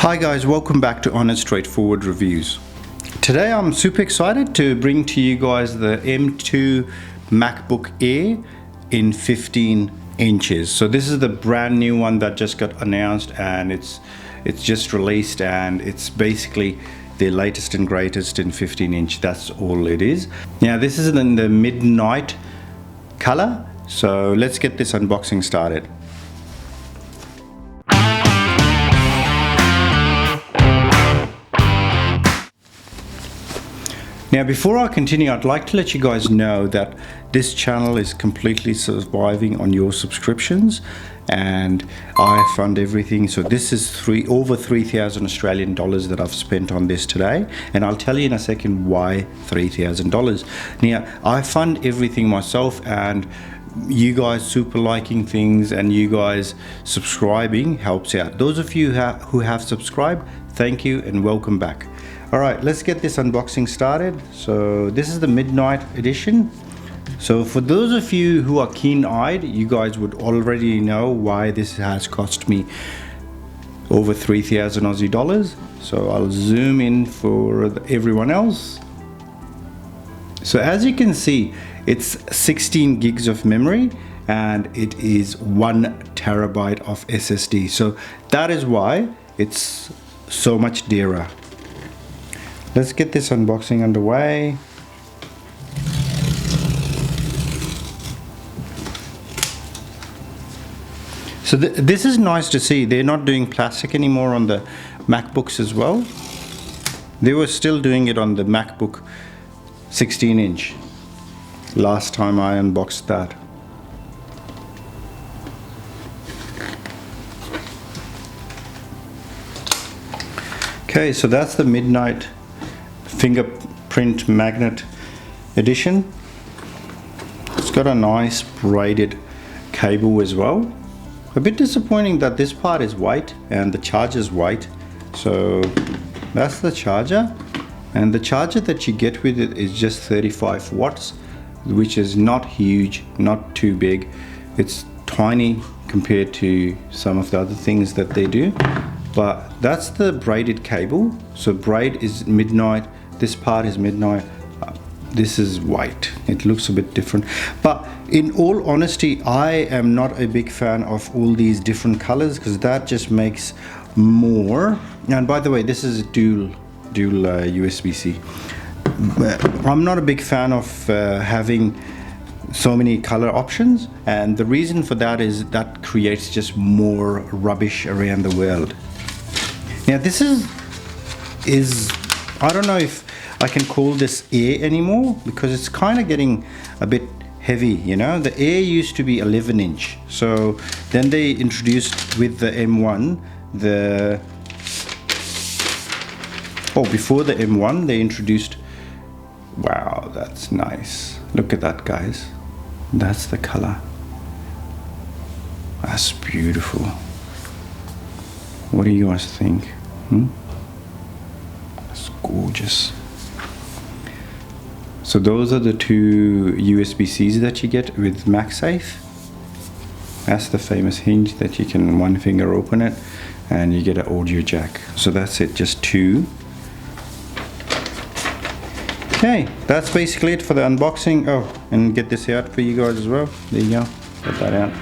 Hi guys, welcome back to Honest Straightforward Reviews. Today I'm super excited to bring to you guys the M2 MacBook Air in 15 inches. So this is the brand new one that just got announced, and it's just released, and it's basically the latest and greatest in 15 inch. That's all it is. Now this is in the midnight color. So let's get this unboxing started. Now before I continue, I'd like to let you guys know that this channel is completely surviving on your subscriptions, and I fund everything. So this is over 3,000 Australian dollars that I've spent on this today, and I'll tell you in a second why $3,000. Now I fund everything myself, and you guys super liking things and you guys subscribing helps out. Those of you who have subscribed, thank you and welcome back. Alright, let's get this unboxing started. So this is the Midnight edition. So for those of you who are keen-eyed, you guys would already know why this has cost me over 3,000 Aussie dollars. So I'll zoom in for everyone else. So as you can see, it's 16 gigs of memory and it is 1 terabyte of SSD. So that is why it's so much dearer. Let's get this unboxing underway. So this is nice to see. They're not doing plastic anymore on the MacBooks as well. They were still doing it on the MacBook 16 inch. Last time I unboxed that. Okay, so that's the Midnight fingerprint magnet edition. It's got a nice braided cable as well. A bit disappointing that this part is white and the charger is white. So that's the charger, and the charger that you get with it is just 35 watts, which is not huge, not too big. It's tiny compared to some of the other things that they do. But that's the braided cable. So braid is Midnight, this part is Midnight, this is white. It looks a bit different, but in all honesty, I am not a big fan of all these different colors, because that just makes more. And by the way, this is a dual USB-C. I'm not a big fan of having so many color options, and the reason for that is that creates just more rubbish around the world. Now this is I don't know if I can call this Air anymore, because it's kind of getting a bit heavy, you know. The Air used to be 11 inch, so then they introduced with the M1 before the M1 they introduced, wow, that's nice. Look at that, guys. That's the color. That's beautiful. What do you guys think? That's gorgeous. So those are the two USB-Cs that you get with MagSafe. That's the famous hinge that you can one finger open it, and you get an audio jack. So that's it, just two. Okay, that's basically it for the unboxing. Oh, and get this out for you guys as well. There you go, get that out,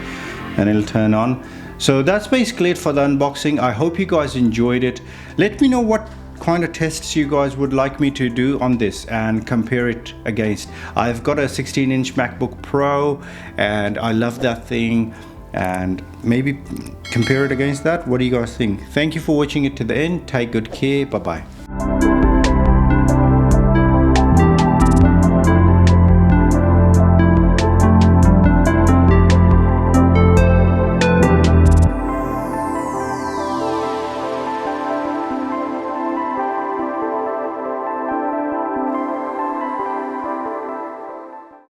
and it'll turn on. So that's basically it for the unboxing. I hope you guys enjoyed it. Let me know what kind of tests you guys would like me to do on this and compare it against. I've got a 16-inch MacBook Pro and I love that thing, and maybe compare it against that. What do you guys think? Thank you for watching it to the end. Take good care. Bye bye.